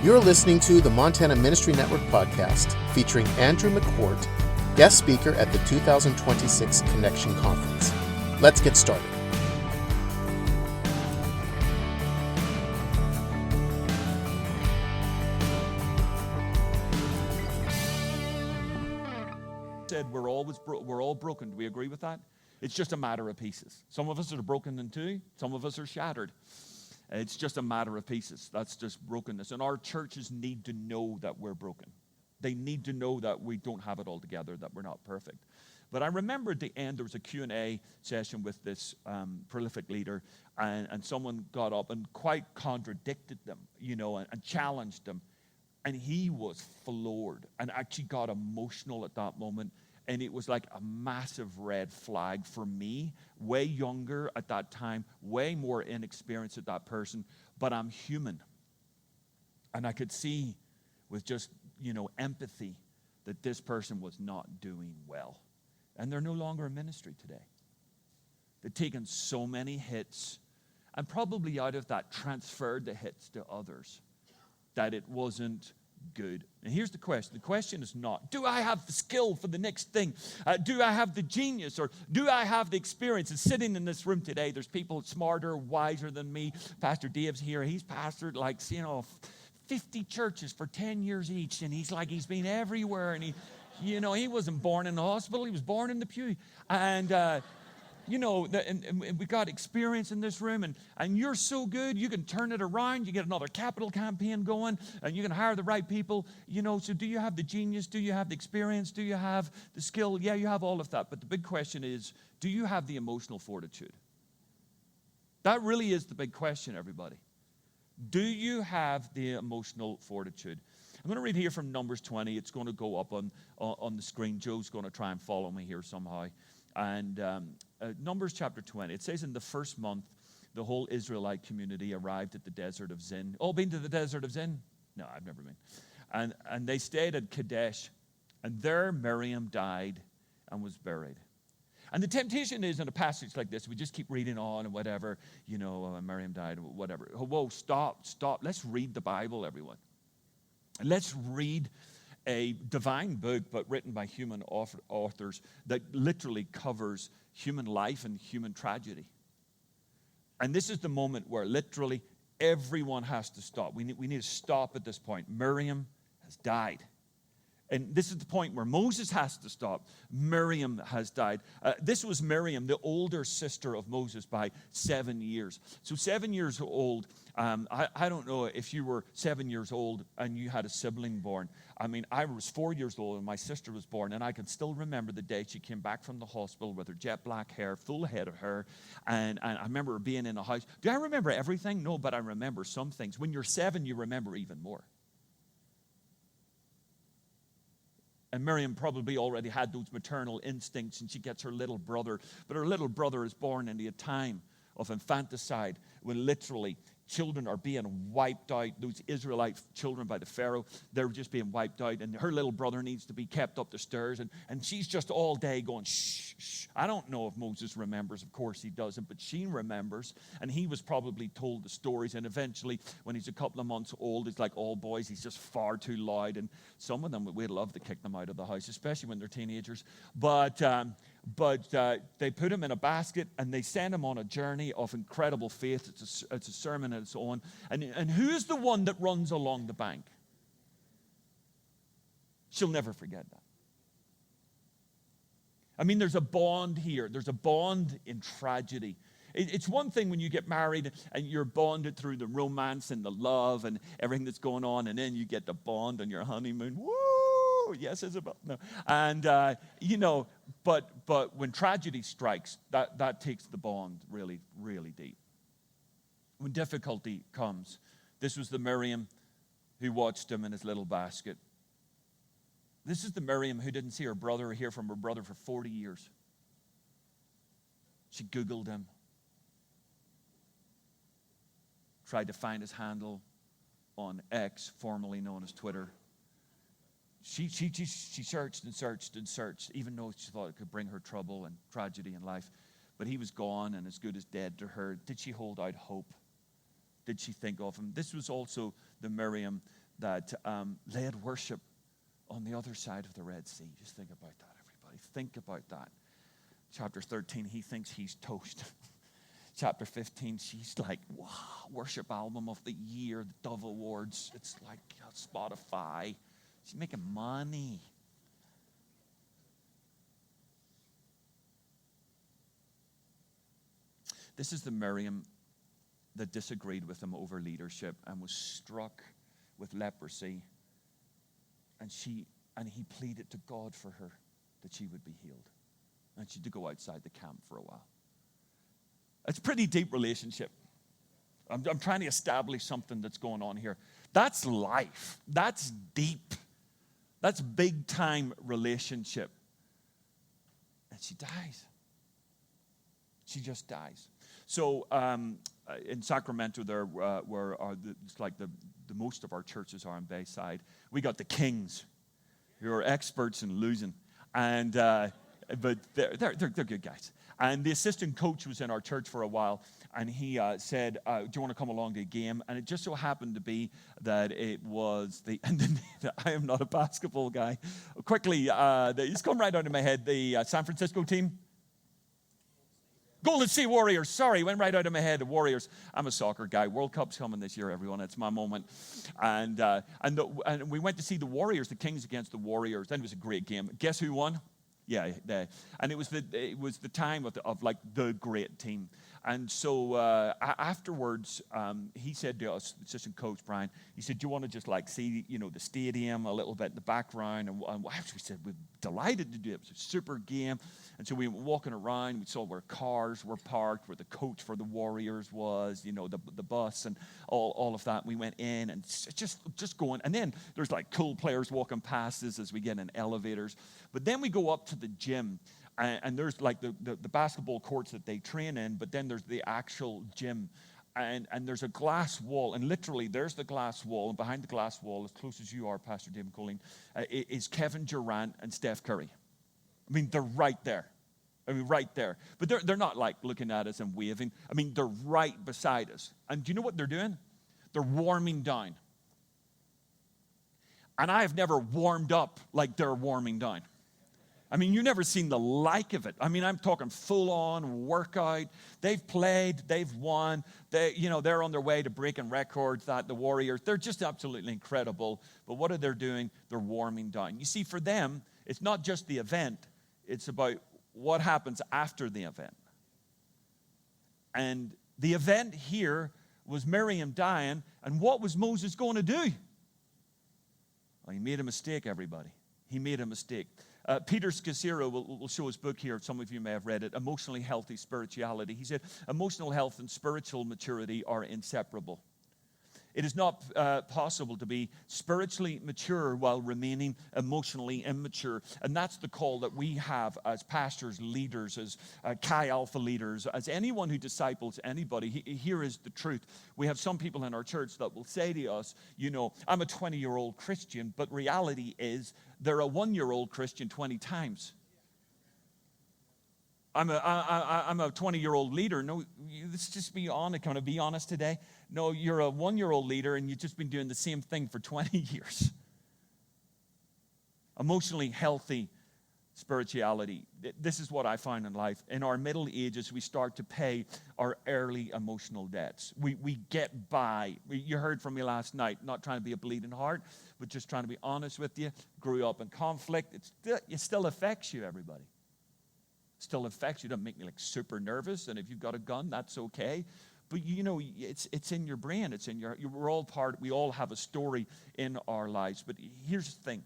You're listening to the Montana Ministry Network podcast featuring Andrew McCourt, guest speaker at the 2026 Connection Conference. Let's get started. Said we're all broken. Do we agree with that? It's just a matter of pieces. Some of us are broken in two. Some of us are shattered. It's just a matter of pieces. That's just brokenness. And our churches need to know that we're broken. They need to know that we don't have it all together, that we're not perfect. But I remember at the end there was a Q&A session with this prolific leader, and someone got up and quite contradicted them, and challenged them. And he was floored and actually got emotional at that moment. And it was like a massive red flag for me, way younger at that time, way more inexperienced at that person, but I'm human. And I could see with just, empathy that this person was not doing well. And they're no longer in ministry today. They've taken so many hits and probably out of that transferred the hits to others that it wasn't good. And here's the question. The question is not, do I have the skill for the next thing? Do I have the genius, or do I have the experience? And sitting in this room today, there's people smarter, wiser than me. Pastor Dave's here. He's pastored 50 churches for 10 years each. And he's been everywhere. And he wasn't born in the hospital. He was born in the pew. And, and we got experience in this room, and you're so good, you can turn it around, you get another capital campaign going, and you can hire the right people, so do you have the genius, do you have the experience, do you have the skill? Yeah, you have all of that, but the big question is, do you have the emotional fortitude? That really is the big question, everybody. Do you have the emotional fortitude? I'm going to read here from Numbers 20. It's going to go up on the screen. Joe's going to try and follow me here somehow. And Numbers chapter 20, it says in the first month, the whole Israelite community arrived at the desert of Zin. Oh, been to the desert of Zin? No, I've never been. And they stayed at Kadesh, and there Miriam died and was buried. And the temptation is in a passage like this, we just keep reading on and whatever, Miriam died, whatever. Whoa, stop. Let's read the Bible, everyone. Let's read a divine book, but written by human authors that literally covers human life and human tragedy. And this is the moment where literally everyone has to stop. We need to stop at this point. Miriam has died. And this is the point where Moses has to stop. Miriam has died. This was Miriam, the older sister of Moses by 7 years. So 7 years old, I don't know if you were 7 years old and you had a sibling born. I mean, I was 4 years old and my sister was born, and I can still remember the day she came back from the hospital with her jet black hair, full head of hair, and I remember her being in a house. Do I remember everything? No, but I remember some things. When you're 7, you remember even more. And Miriam probably already had those maternal instincts, and she gets her little brother. But her little brother is born in a time of infanticide when literally children are being wiped out. Those Israelite children by the Pharaoh, they're just being wiped out. And her little brother needs to be kept up the stairs. And she's just all day going, shh, shh. I don't know if Moses remembers. Of course he doesn't. But she remembers. And he was probably told the stories. And eventually, when he's a couple of months old, it's like all boys. He's just far too loud. And some of them, we'd love to kick them out of the house, especially when they're teenagers. But they put him in a basket and they send him on a journey of incredible faith. It's a sermon and so on. And who's the one that runs along the bank? She'll never forget that. I mean, there's a bond here. There's a bond in tragedy. It's one thing when you get married and you're bonded through the romance and the love and everything that's going on, and then you get the bond on your honeymoon. Woo! Yes, Isabel. No. And, but when tragedy strikes, that takes the bond really, really deep. When difficulty comes, this was the Miriam who watched him in his little basket. This is the Miriam who didn't see her brother or hear from her brother for 40 years. She Googled him, tried to find his handle on X, formerly known as Twitter. She searched and searched and searched, even though she thought it could bring her trouble and tragedy in life. But he was gone and as good as dead to her. Did she hold out hope? Did she think of him? This was also the Miriam that led worship on the other side of the Red Sea. Just think about that, everybody. Think about that. Chapter 13, he thinks he's toast. Chapter 15, she's like, wow, worship album of the year, the Dove Awards. It's like Spotify. She's making money. This is the Miriam that disagreed with him over leadership and was struck with leprosy. And he pleaded to God for her that she would be healed. And she had to go outside the camp for a while. It's a pretty deep relationship. I'm trying to establish something that's going on here. That's life. That's deep. That's big time relationship. And she dies. She just dies. So in Sacramento, there it's like the most of our churches are on Bayside. We got the Kings, who are experts in losing, and but they're good guys. And the assistant coach was in our church for a while, and he said, do you want to come along to a game? And it just so happened to be that it was I am not a basketball guy. Quickly, it's come right out of my head, the San Francisco team. Golden State Warriors, sorry, went right out of my head, the Warriors. I'm a soccer guy. World Cup's coming this year, everyone. It's my moment. And we went to see the Warriors, the Kings against the Warriors. Then it was a great game. Guess who won? Yeah, and it was the time of like the great team. And so afterwards, he said to us, assistant coach Brian, he said, "Do you want to just like see the stadium a little bit in the background?" And we said we're delighted to do it. It was a super game. And so we went walking around. We saw where cars were parked, where the coach for the Warriors was, the bus and all of that. We went in and just going. And then there's like cool players walking past us as we get in elevators. But then we go up to the gym. And there's like the basketball courts that they train in, but then there's the actual gym. And there's a glass wall, and literally there's the glass wall, and behind the glass wall, as close as you are, Pastor David Colleen, is Kevin Durant and Steph Curry. I mean, they're right there. Right there. But they're not like looking at us and waving. I mean, they're right beside us. And do you know what they're doing? They're warming down. And I have never warmed up like they're warming down. I mean, you've never seen the like of it. I mean, I'm talking full-on workout. They've played, they've won. They're on their way to breaking records. The Warriors, they're just absolutely incredible. But what are they doing? They're warming down. You see, for them, it's not just the event. It's about what happens after the event. And the event here was Miriam dying. And what was Moses going to do? Well, he made a mistake, everybody. He made a mistake. Peter Scazzero will show his book here. Some of you may have read it, Emotionally Healthy Spirituality. He said, emotional health and spiritual maturity are inseparable. It is not possible to be spiritually mature while remaining emotionally immature. And that's the call that we have as pastors, leaders, as Chi Alpha leaders, as anyone who disciples anybody. Here is the truth. We have some people in our church that will say to us, I'm a 20-year-old Christian, but reality is they're a 1-year-old Christian 20 times. I'm a 20-year-old leader. No, let's just be honest. Can I be honest today? No, you're a 1-year-old leader and you've just been doing the same thing for 20 years. Emotionally healthy spirituality. This is what I find in life. In our middle ages, we start to pay our early emotional debts. We get by. You heard from me last night, not trying to be a bleeding heart, but just trying to be honest with you. Grew up in conflict. It still affects you, everybody. Still affects you. Doesn't make me like super nervous. And if you've got a gun, that's okay. But it's in your brain. It's in we all have a story in our lives. But here's the thing.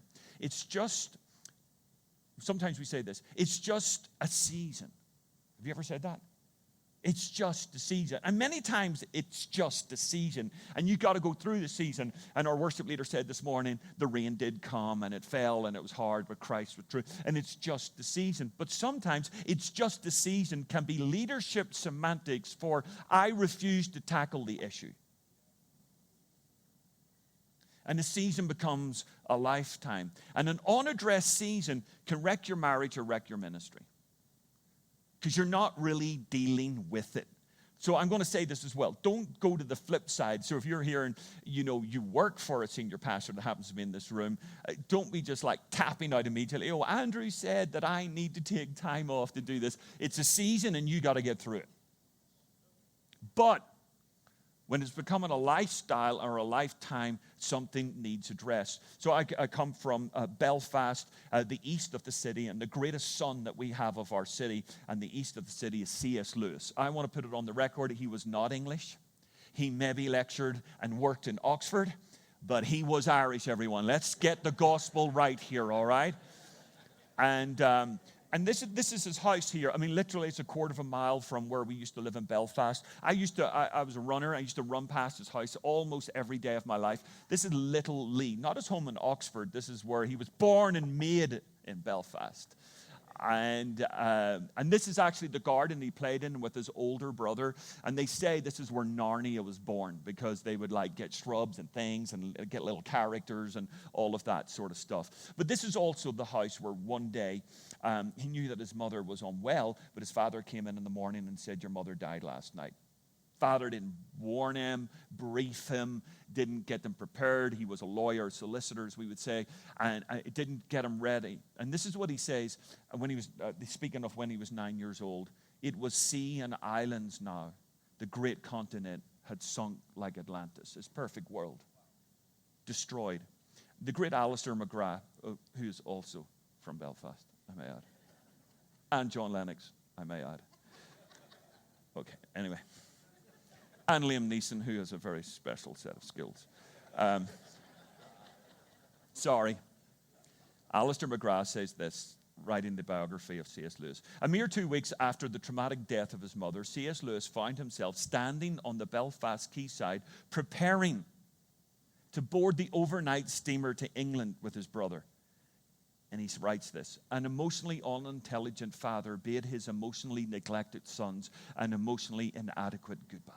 Sometimes we say this, it's just a season. Have you ever said that? It's just a season. And many times it's just a season. And you've got to go through the season. And our worship leader said this morning, the rain did come and it fell and it was hard, but Christ was true. And it's just the season. But sometimes it's just the season can be leadership semantics for I refuse to tackle the issue. And the season becomes a lifetime. And an unaddressed season can wreck your marriage or wreck your ministry. Because you're not really dealing with it. So I'm going to say this as well. Don't go to the flip side. So if you're here and, you work for a senior pastor that happens to be in this room, don't be just like tapping out immediately. Oh, Andrew said that I need to take time off to do this. It's a season and you got to get through it. But when it's becoming a lifestyle or a lifetime, something needs addressed. So I come from Belfast, the east of the city, and the greatest son that we have of our city and the east of the city is C.S. Lewis. I want to put it on the record, he was not English. He maybe lectured and worked in Oxford, but he was Irish, everyone. Let's get the gospel right here, all right? And this is his house here. I mean, literally, it's a quarter of a mile from where we used to live in Belfast. I was a runner. I used to run past his house almost every day of my life. This is Little Lee, not his home in Oxford. This is where he was born and made in Belfast. And this is actually the garden he played in with his older brother. And they say this is where Narnia was born because they would like get shrubs and things and get little characters and all of that sort of stuff. But this is also the house where one day he knew that his mother was unwell, but his father came in the morning and said, "Your mother died last night." Father didn't warn him, brief him, didn't get them prepared. He was a lawyer, solicitors, we would say, and it didn't get him ready. And this is what he says when he was speaking of when he was 9 years old. It was sea and islands now. The great continent had sunk like Atlantis, his perfect world, destroyed. The great Alistair McGrath, who's also from Belfast, I may add, and John Lennox, I may add. Okay, anyway. And Liam Neeson, who has a very special set of skills. Sorry. Alistair McGrath says this, writing the biography of C.S. Lewis. A mere 2 weeks after the traumatic death of his mother, C.S. Lewis found himself standing on the Belfast quayside, preparing to board the overnight steamer to England with his brother. And he writes this: an emotionally unintelligent father bade his emotionally neglected sons an emotionally inadequate goodbye.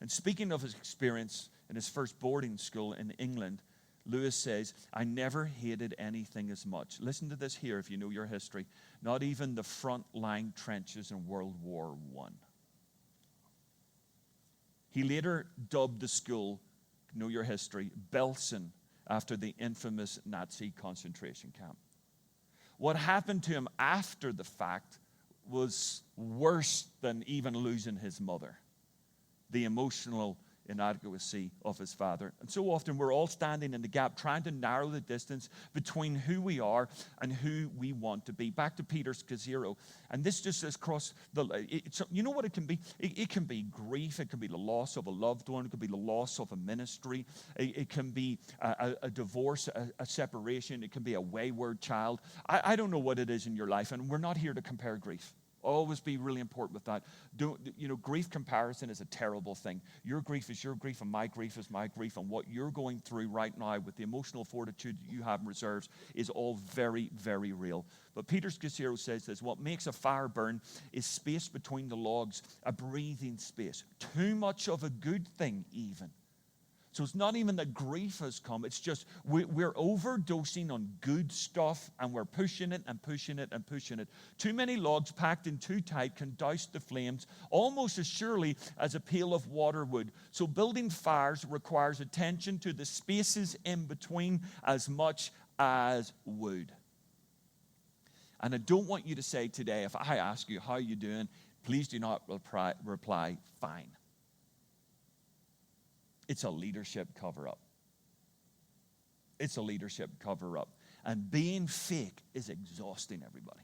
And speaking of his experience in his first boarding school in England, Lewis says, "I never hated anything as much." Listen to this here if you know your history. Not even the front line trenches in World War I. He later dubbed the school, know your history, Belsen, after the infamous Nazi concentration camp. What happened to him after the fact was worse than even losing his mother. The emotional inadequacy of his father. And so often we're all standing in the gap trying to narrow the distance between who we are and who we want to be. Back to Peter's Gazero. And this just says across you know what it can be? It can be grief. It can be the loss of a loved one. It can be the loss of a ministry. It can be a divorce, a separation. It can be a wayward child. I don't know what it is in your life, and we're not here to compare grief. Always be really important with that. Grief comparison is a terrible thing. Your grief is your grief, and my grief is my grief, and what you're going through right now with the emotional fortitude that you have in reserves is all very, very real. But Peter's Gazero says this: what makes a fire burn is space between the logs, a breathing space. Too much of a good thing, even. So it's not even that grief has come. It's just we're overdosing on good stuff, and we're pushing it and pushing it and pushing it. Too many logs packed in too tight can douse the flames almost as surely as a pail of water would. So building fires requires attention to the spaces in between as much as wood. And I don't want you to say today, if I ask you, how are you doing? Please do not reply fine. It's a leadership cover-up. It's a leadership cover-up. And being fake is exhausting everybody.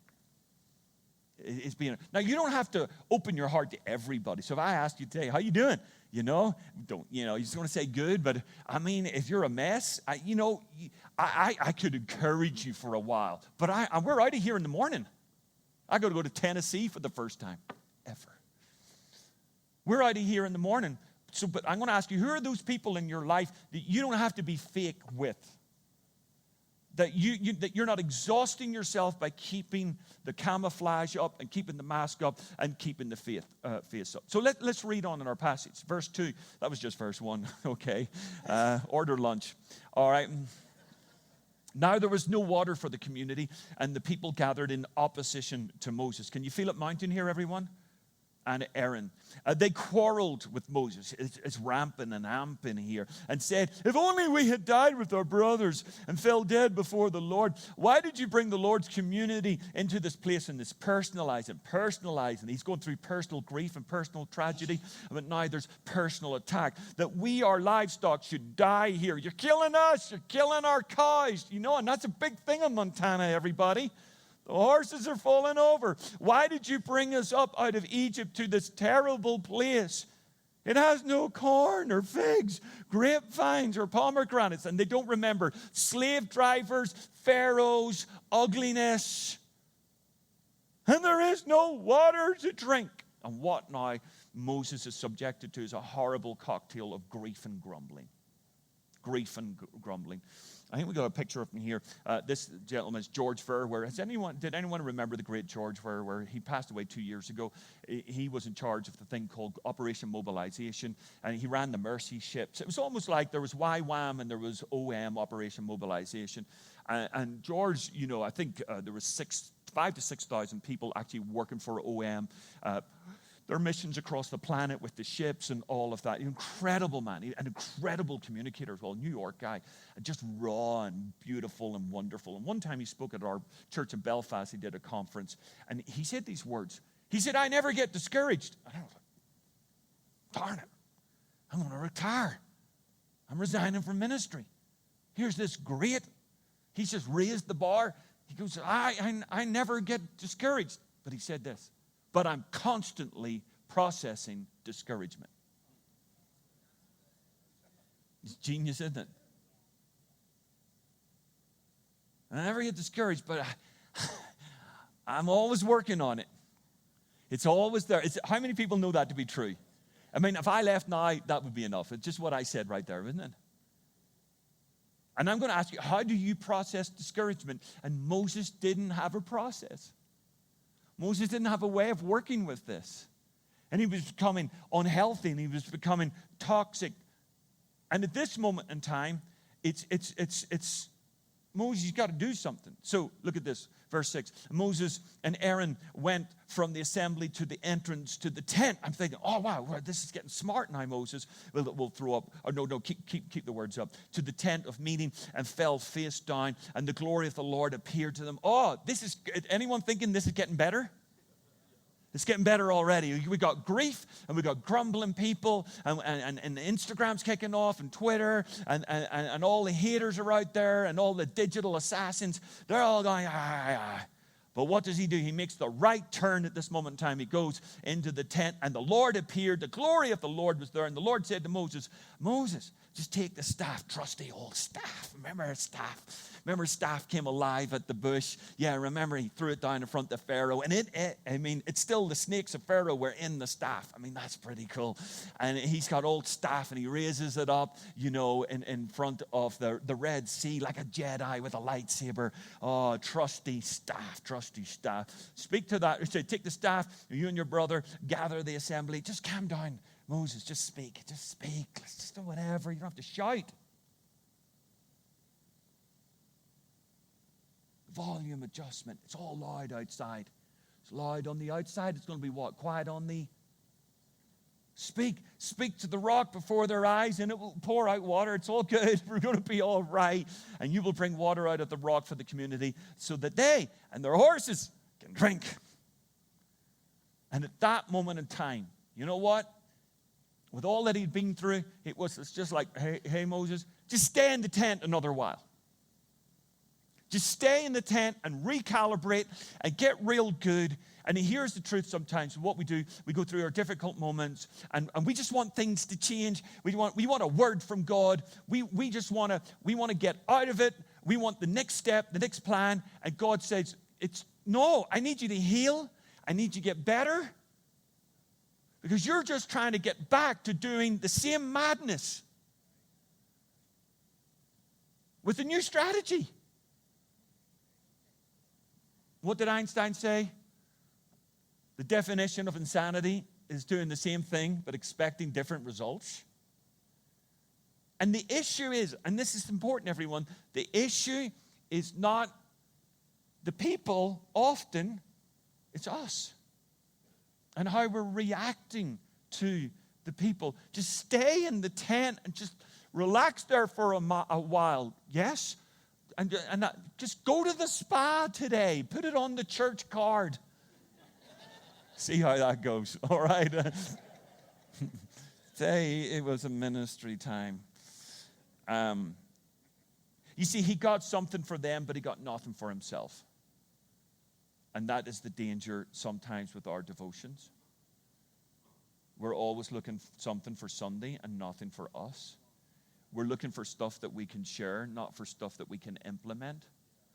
Now, you don't have to open your heart to everybody. So if I asked you today, how you doing? You just want to say good. But, I mean, if you're a mess, I could encourage you for a while. But we're out of here in the morning. I got to go to Tennessee for the first time ever. We're out of here in the morning. But I'm going to ask you, who are those people in your life that you don't have to be fake with? That you're not exhausting yourself by keeping the camouflage up and keeping the mask up and keeping the face up. So let's read on in our passage. Verse 2. That was just verse 1. Okay. Order lunch. All right. Now there was no water for the community, and the people gathered in opposition to Moses. Can you feel it mounting here, everyone? and Aaron. They quarreled with Moses. It's ramping and amping here. And said, if only we had died with our brothers and fell dead before the Lord. Why did you bring the Lord's community into this place and this personalizing? He's going through personal grief and personal tragedy. But now there's personal attack. That we, our livestock, should die here. You're killing us. You're killing our cows. You know, and that's a big thing in Montana, everybody. The horses are falling over. Why did you bring us up out of Egypt to this terrible place? It has no corn or figs, grapevines or pomegranates. And they don't remember slave drivers, pharaohs, ugliness. And there is no water to drink. And what now Moses is subjected to is a horrible cocktail of grief and grumbling. Grief and grumbling. I think we got a picture of him here. This gentleman is George Verwer. Did anyone remember the great George Verwer? He passed away 2 years ago. He was in charge of the thing called Operation Mobilization, and he ran the Mercy ships. It was almost like there was YWAM and there was OM, Operation Mobilization. And George, you know, I think there was 5,000 to 6,000 people actually working for OM. Their missions across the planet with the ships and all of that. Incredible man, an incredible communicator as well, New York guy, just raw and beautiful and wonderful. And one time he spoke at our church in Belfast. He did a conference, and he said these words. He said, I never get discouraged. And I was like, darn it, I'm going to retire. I'm resigning from ministry. Here's this great, he's just raised the bar. He goes, I never get discouraged. But he said this. But I'm constantly processing discouragement. It's genius, isn't it? I never get discouraged, but I'm always working on it. It's always there. How many people know that to be true? I mean, if I left now, that would be enough. It's just what I said right there, isn't it? And I'm going to ask you, how do you process discouragement? And Moses didn't have a process. Moses didn't have a way of working with this. And he was becoming unhealthy, and he was becoming toxic. And at this moment in time, it's Moses, you've got to do something. So look at this, verse 6. Moses and Aaron went from the assembly to the entrance to the tent. I'm thinking, oh, wow, this is getting smart now, Moses. We'll throw up, or no, keep the words up. To the tent of meeting and fell face down, and the glory of the Lord appeared to them. Oh, anyone thinking this is getting better? It's getting better already. We got grief, and we got grumbling people, and Instagram's kicking off, and Twitter, and all the haters are out there, and all the digital assassins. They're all going, ah. But what does he do? He makes the right turn at this moment in time. He goes into the tent, and the Lord appeared. The glory of the Lord was there, and the Lord said to Moses, Moses, just take the staff, trusty old staff. Remember staff came alive at the bush. Yeah, remember he threw it down in front of Pharaoh. And it's still the snakes of Pharaoh were in the staff. I mean, that's pretty cool. And he's got old staff, and he raises it up, you know, in front of the Red Sea like a Jedi with a lightsaber. Oh, trusty staff. Speak to that. Say, take the staff, you and your brother, gather the assembly. Just calm down, Moses. Just speak. Let's just do whatever. You don't have to shout. Volume adjustment. It's all loud outside. It's loud on the outside. It's going to be what? Quiet on the... Speak to the rock before their eyes, and it will pour out water. It's all good. We're going to be all right. And you will bring water out of the rock for the community so that they and their horses can drink. And at that moment in time, you know what? With all that he'd been through, it's just like, hey, Moses, just stay in the tent another while. Just stay in the tent and recalibrate and get real good. And here's the truth sometimes. What we do, we go through our difficult moments, and we just want things to change. We want a word from God. We want to get out of it. We want the next step, the next plan. And God says, no, I need you to heal. I need you to get better. Because you're just trying to get back to doing the same madness with a new strategy. What did Einstein say? The definition of insanity is doing the same thing but expecting different results. And the issue is, and this is important, everyone, the issue is not the people, often it's us. and how we're reacting to the people. Just stay in the tent and just relax there for a while. Yes? And just go to the spa today. Put it on the church card. See how that goes. All right? Say it was a ministry time. You see, he got something for them, but he got nothing for himself. And that is the danger sometimes with our devotions. We're always looking for something for Sunday and nothing for us. We're looking for stuff that we can share, not for stuff that we can implement.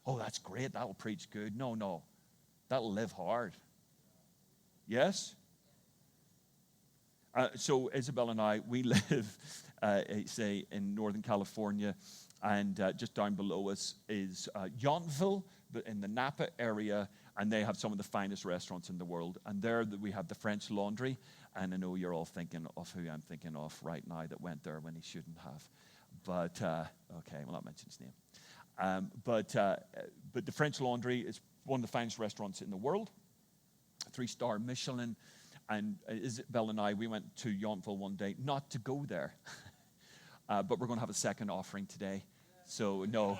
Oh, that's great. That'll preach good. No. That'll live hard. Yes? So Isabel and I, we live, say, in Northern California, and just down below us is Yountville, but in the Napa area, and they have some of the finest restaurants in the world. And there we have the French Laundry, and I know you're all thinking of who I'm thinking of right now that went there when he shouldn't have. But, okay, we'll not mention his name. But the French Laundry is one of the finest restaurants in the world, 3-star Michelin. And Isabel and I, we went to Yountville one day, not to go there. But we're going to have a second offering today. So, no,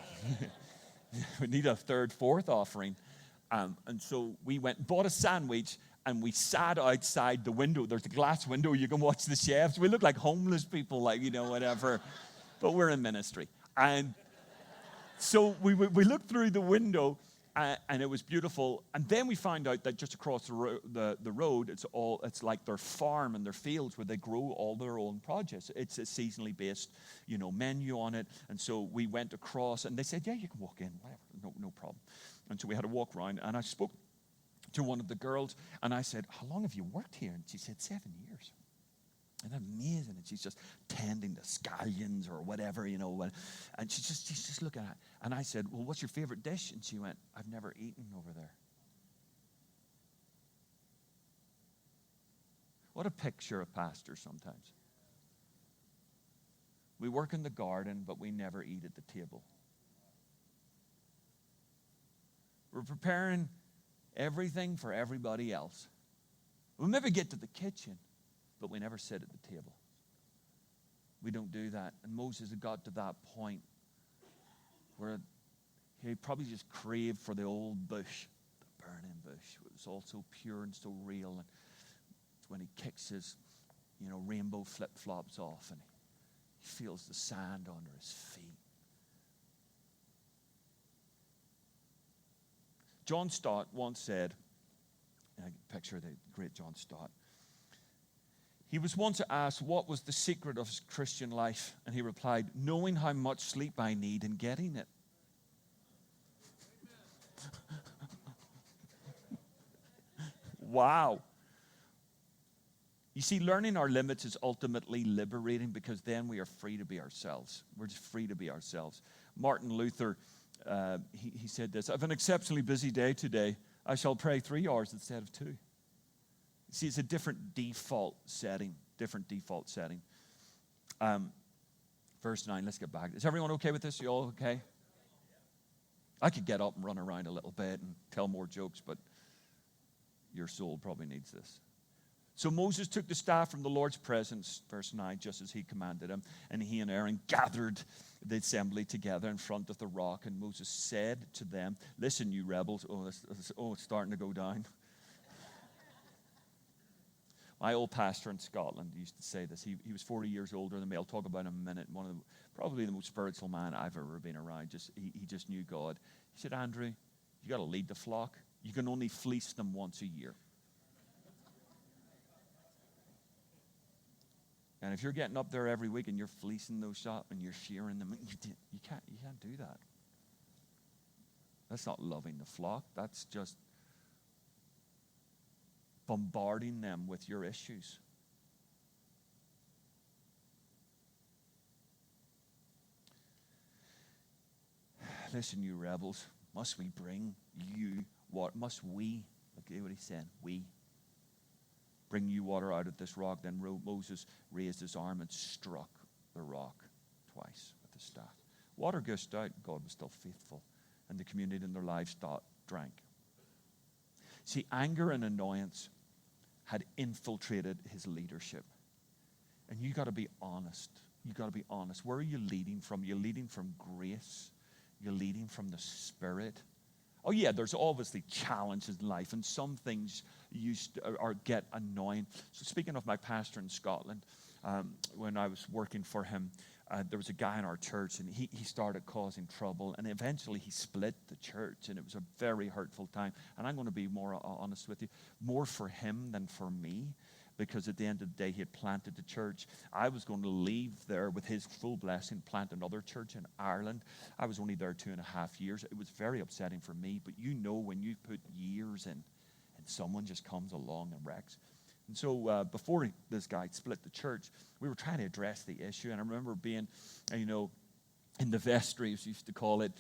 we need a third, fourth offering. And so we went and bought a sandwich, and we sat outside the window. There's a glass window. You can watch the chefs. We look like homeless people, like, whatever. But we're in ministry. And so we looked through the window, and it was beautiful. And then we found out that just across the road, it's like their farm and their fields where they grow all their own produce. It's a seasonally based, menu on it. And so we went across, and they said, yeah, you can walk in, whatever, no problem. And so we had to walk around, and I spoke to one of the girls, and I said, how long have you worked here? And she said, 7 years. And amazing. And she's just tending the scallions or whatever, And she's just looking at it. And I said, well, what's your favorite dish? And she went, I've never eaten over there. What a picture of pastors sometimes. We work in the garden, but we never eat at the table. We're preparing everything for everybody else. We'll never get to the kitchen, but we never sit at the table. We don't do that. And Moses had got to that point where he probably just craved for the old bush, the burning bush. It was all so pure and so real. And it's when he kicks his, rainbow flip-flops off, and he feels the sand under his feet. John Stott once said, and I can picture the great John Stott, he was once asked what was the secret of his Christian life, and he replied, knowing how much sleep I need and getting it. Wow. You see, learning our limits is ultimately liberating, because then we are free to be ourselves. We're just free to be ourselves. Martin Luther, he said this, I have an exceptionally busy day today. I shall pray 3 hours instead of 2. See, it's a different default setting. Verse 9, let's get back. Is everyone okay with this? You all okay? I could get up and run around a little bit and tell more jokes, but your soul probably needs this. So Moses took the staff from the Lord's presence, verse 9, just as he commanded him, and he and Aaron gathered the assembly together in front of the rock, and Moses said to them, listen, you rebels. It's starting to go down. My old pastor in Scotland used to say this. He was 40 years older than me. I'll talk about him in a minute. Probably the most spiritual man I've ever been around. He just knew God. He said, Andrew, you got to lead the flock. You can only fleece them once a year. And if you're getting up there every week and you're fleecing those up and you're shearing them, you can't do that. That's not loving the flock. That's just bombarding them with your issues. Listen, you rebels, must we bring you water? Must we, look at what he said, we bring you water out of this rock? Then Moses raised his arm and struck the rock twice with his staff. Water gushed out, God was still faithful, and the community and their livestock drank. See, anger and annoyance had infiltrated his leadership. And you got to be honest. You got to be honest. Where are you leading from? You're leading from grace. You're leading from the Spirit. Oh yeah, there's obviously challenges in life, and some things get annoying. So speaking of my pastor in Scotland, when I was working for him, there was a guy in our church, and he started causing trouble, and eventually he split the church, and it was a very hurtful time. And I'm going to be more honest with you, more for him than for me, because at the end of the day, he had planted the church. I was going to leave there with his full blessing, plant another church in Ireland. I was only there 2.5 years. It was very upsetting for me, but you know when you put years in, and someone just comes along and wrecks. And so before this guy split the church, we were trying to address the issue. And I remember being, in the vestry, as we used to call it,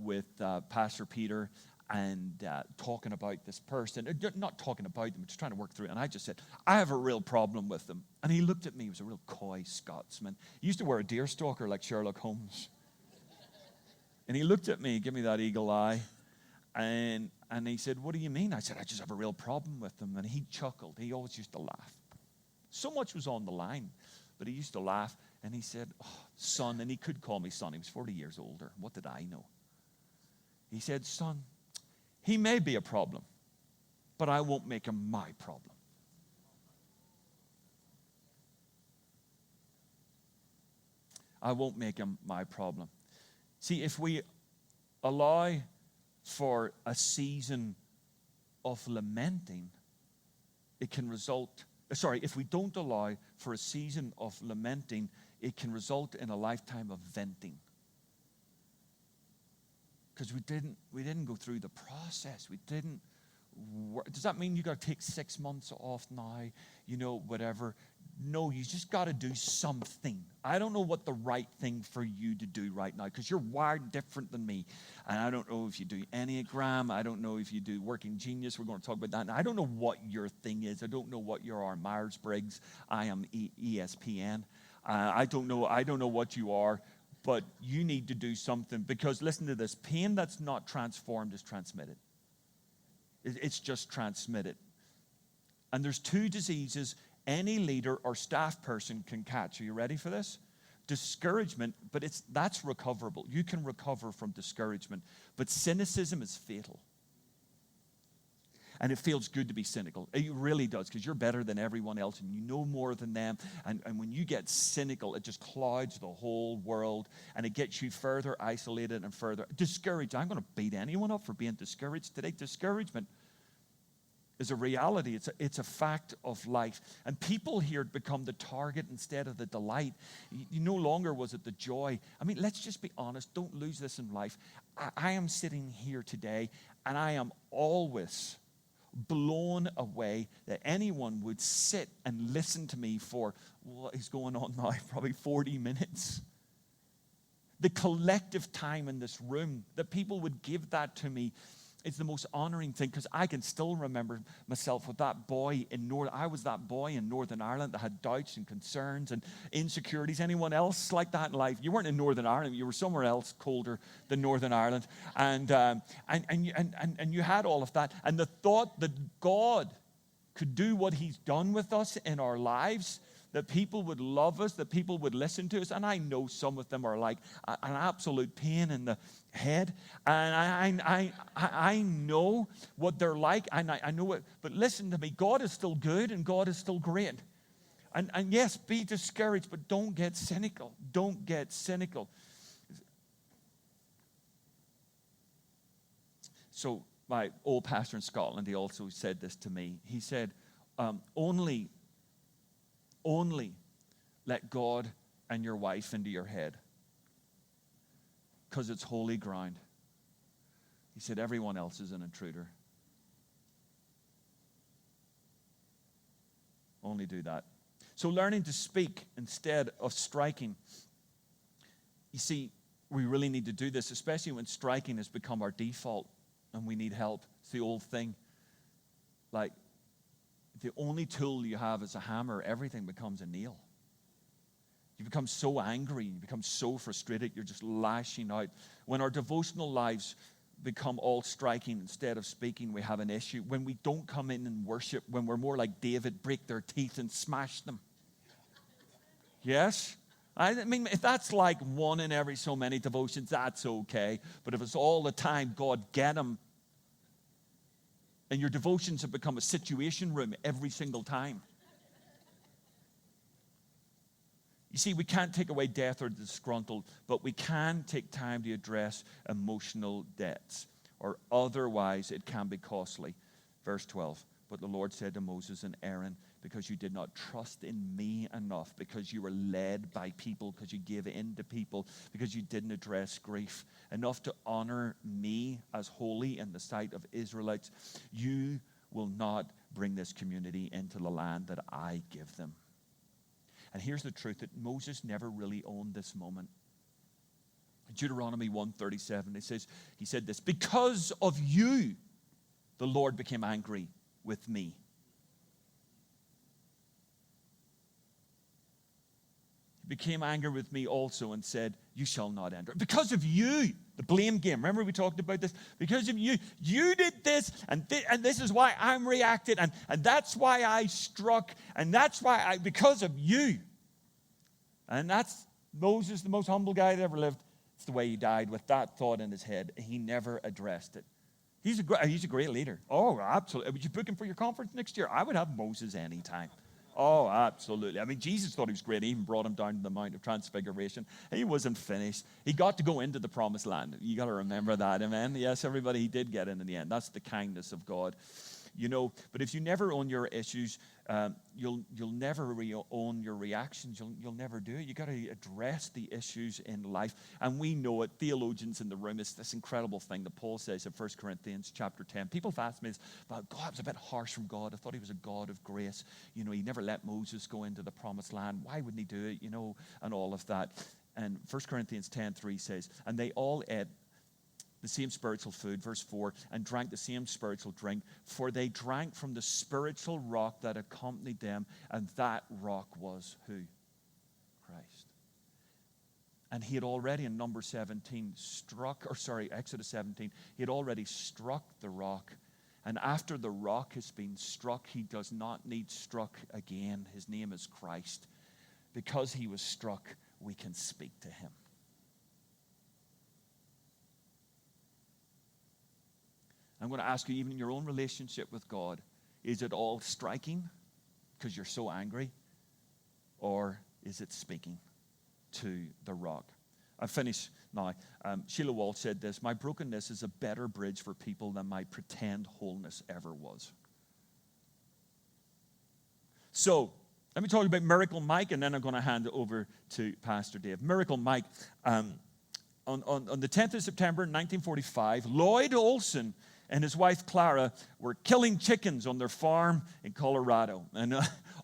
with Pastor Peter, and talking about this person. Not talking about them, just trying to work through it. And I just said, I have a real problem with them. And he looked at me. He was a real coy Scotsman. He used to wear a deerstalker like Sherlock Holmes. And he looked at me, gave me that eagle eye. And he said, what do you mean? I said, I just have a real problem with them. And he chuckled. He always used to laugh. So much was on the line, but he used to laugh. And he said, oh, son, and he could call me son. He was 40 years older. What did I know? He said, son, he may be a problem, but I won't make him my problem. I won't make him my problem. See, if we allow for a season of lamenting, it can result, if we don't allow for a season of lamenting, it can result in a lifetime of venting. Because we didn't go through the process. We didn't work. Does that mean you got to take 6 months off now? Whatever. No, you just got to do something. I don't know what the right thing for you to do right now, because you're wired different than me. And I don't know if you do Enneagram. I don't know if you do Working Genius. We're going to talk about that. And I don't know what your thing is. I don't know what you are, Myers-Briggs. I am ESPN. I don't know what you are. But you need to do something, because listen to this, pain that's not transformed is transmitted. It's just transmitted. And there's 2 diseases any leader or staff person can catch. Are you ready for this? Discouragement, but that's recoverable. You can recover from discouragement. But cynicism is fatal. And it feels good to be cynical. It really does, because you're better than everyone else and you know more than them. And when you get cynical, it just clouds the whole world, and it gets you further isolated and further discouraged. I'm going to beat anyone up for being discouraged today. Discouragement is a reality. It's a fact of life. And people here become the target instead of the delight. You no longer was it the joy. I mean, let's just be honest. Don't lose this in life. I am sitting here today, and I am always blown away that anyone would sit and listen to me for what is going on now, probably 40 minutes. The collective time in this room, that people would give that to me, is the most honoring thing, because I can still remember myself with that boy I was that boy in Northern Ireland that had doubts and concerns and insecurities. Anyone else like that in life? You weren't in Northern Ireland, you were somewhere else colder than Northern Ireland, and you had all of that, and the thought that God could do what He's done with us in our lives, that people would love us, that people would listen to us. And I know some of them are like an absolute pain in the head. And I know what they're like. And I know it. But listen to me. God is still good and God is still great. And yes, be discouraged, but don't get cynical. Don't get cynical. So my old pastor in Scotland, he also said this to me. He said, only let God and your wife into your head, because it's holy ground. He said, everyone else is an intruder. Only do that. So learning to speak instead of striking. You see, we really need to do this, especially when striking has become our default and we need help. It's the old thing. Like, the only tool you have is a hammer, everything becomes a nail. You become so angry, you become so frustrated, you're just lashing out. When our devotional lives become all striking instead of speaking, we have an issue. When we don't come in and worship, when we're more like David, break their teeth and smash them. Yes? I mean, if that's like one in every so many devotions, that's okay. But if it's all the time, God, get them. And your devotions have become a situation room every single time. You see, we can't take away death or disgruntled, but we can take time to address emotional debts, or otherwise it can be costly. Verse 12, but the Lord said to Moses and Aaron, because you did not trust in me enough, because you were led by people, because you gave in to people, because you didn't address grief enough to honor me as holy in the sight of Israelites, you will not bring this community into the land that I give them. And here's the truth, that Moses never really owned this moment. In Deuteronomy 1:37, he said this, because of you, the Lord became angry with me. He became angry with me also and said, you shall not enter. Because of you, the blame game. Remember we talked about this? Because of you, you did this, and this is why I'm reacted, and that's why I struck, and that's why because of you. And that's Moses, the most humble guy that ever lived. It's the way he died, with that thought in his head. He never addressed it. He's a great leader. Oh, absolutely. Would you book him for your conference next year? I would have Moses anytime. Oh, absolutely. I mean, Jesus thought he was great. He even brought him down to the Mount of Transfiguration. He wasn't finished. He got to go into the promised land. You got to remember that, amen? Yes, everybody, he did get in the end. That's the kindness of God. You know, but if you never own your issues, you'll never own your reactions. You'll never do it. You got to address the issues in life, and we know it. Theologians in the room, it's this incredible thing that Paul says in 1 Corinthians chapter 10. People have asked me this, but God was a bit harsh from God. I thought he was a God of grace. You know, he never let Moses go into the promised land. Why wouldn't he do it? You know, and all of that. And 1 Corinthians 10:3 says, and they all ate the same spiritual food, verse 4, and drank the same spiritual drink, for they drank from the spiritual rock that accompanied them, and that rock was who? Christ. And he had already in Exodus 17, he had already struck the rock, and after the rock has been struck, he does not need struck again. His name is Christ. Because he was struck, we can speak to him. I'm going to ask you, even in your own relationship with God, is it all striking because you're so angry? Or is it speaking to the rock? I finish now. Sheila Walsh said this, my brokenness is a better bridge for people than my pretend wholeness ever was. So, let me talk about Miracle Mike, and then I'm going to hand it over to Pastor Dave. Miracle Mike, on the 10th of September 1945, Lloyd Olson and his wife Clara were killing chickens on their farm in Colorado. And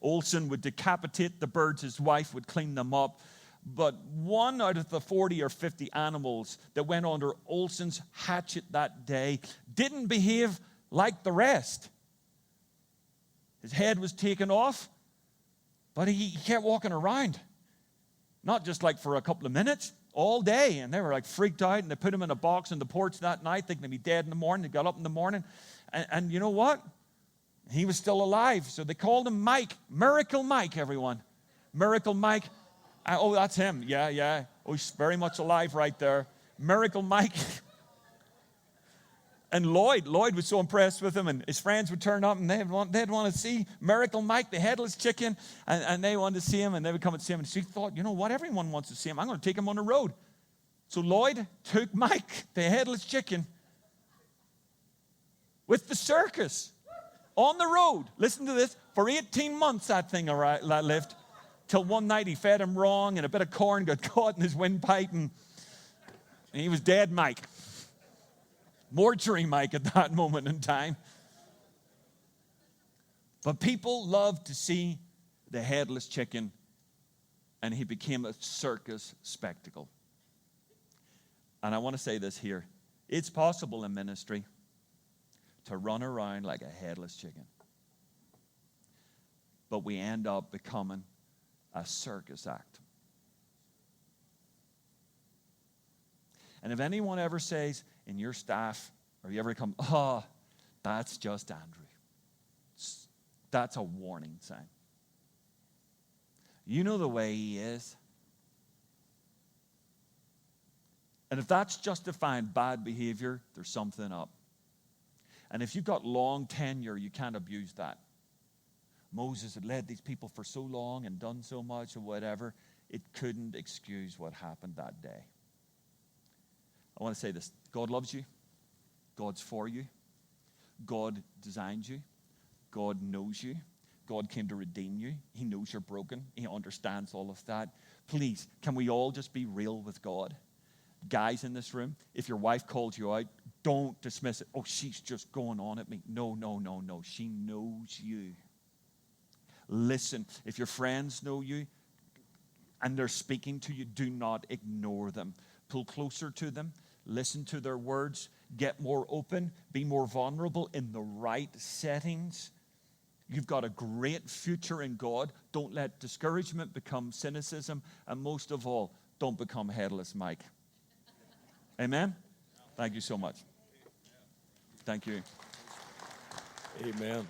Olson would decapitate the birds. His wife would clean them up. But one out of the 40 or 50 animals that went under Olson's hatchet that day didn't behave like the rest. His head was taken off, but he kept walking around. Not just like for a couple of minutes, all day. And they were like freaked out, and they put him in a box on the porch that night, thinking he'd be dead in the morning. They got up in the morning, and you know what? He was still alive. So they called him Mike. Miracle Mike, everyone. Miracle Mike. Oh, that's him. Yeah. Oh, he's very much alive right there. Miracle Mike. And Lloyd was so impressed with him, and his friends would turn up, and they'd want to see Miracle Mike, the headless chicken, and they wanted to see him, and they would come and see him. And she thought, you know what, everyone wants to see him. I'm going to take him on the road. So Lloyd took Mike, the headless chicken, with the circus on the road. Listen to this. For 18 months that thing lived, till one night he fed him wrong, and a bit of corn got caught in his windpipe, and he was dead Mike. Mortuary Mike at that moment in time. But people loved to see the headless chicken, and he became a circus spectacle. And I want to say this here. It's possible in ministry to run around like a headless chicken. But we end up becoming a circus act. And if anyone ever says in your staff, or you ever come, oh, that's just Andrew, that's a warning sign. You know the way he is. And if that's justifying bad behavior, there's something up. And if you've got long tenure, you can't abuse that. Moses had led these people for so long and done so much or whatever. It couldn't excuse what happened that day. I want to say this. God loves you. God's for you. God designed you. God knows you. God came to redeem you. He knows you're broken. He understands all of that. Please, can we all just be real with God? Guys in this room, if your wife calls you out, don't dismiss it. Oh, she's just going on at me. No. She knows you. Listen, if your friends know you and they're speaking to you, do not ignore them. Pull closer to them. Listen to their words. Get more open. Be more vulnerable in the right settings. You've got a great future in God. Don't let discouragement become cynicism. And most of all, don't become headless Mike. Amen? Thank you so much. Thank you. Amen.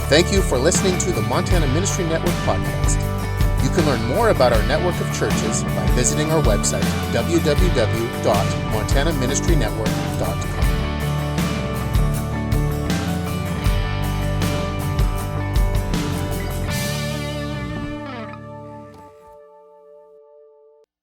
Thank you for listening to the Montana Ministry Network podcast. You can learn more about our network of churches by visiting our website, www.montanaministrynetwork.com.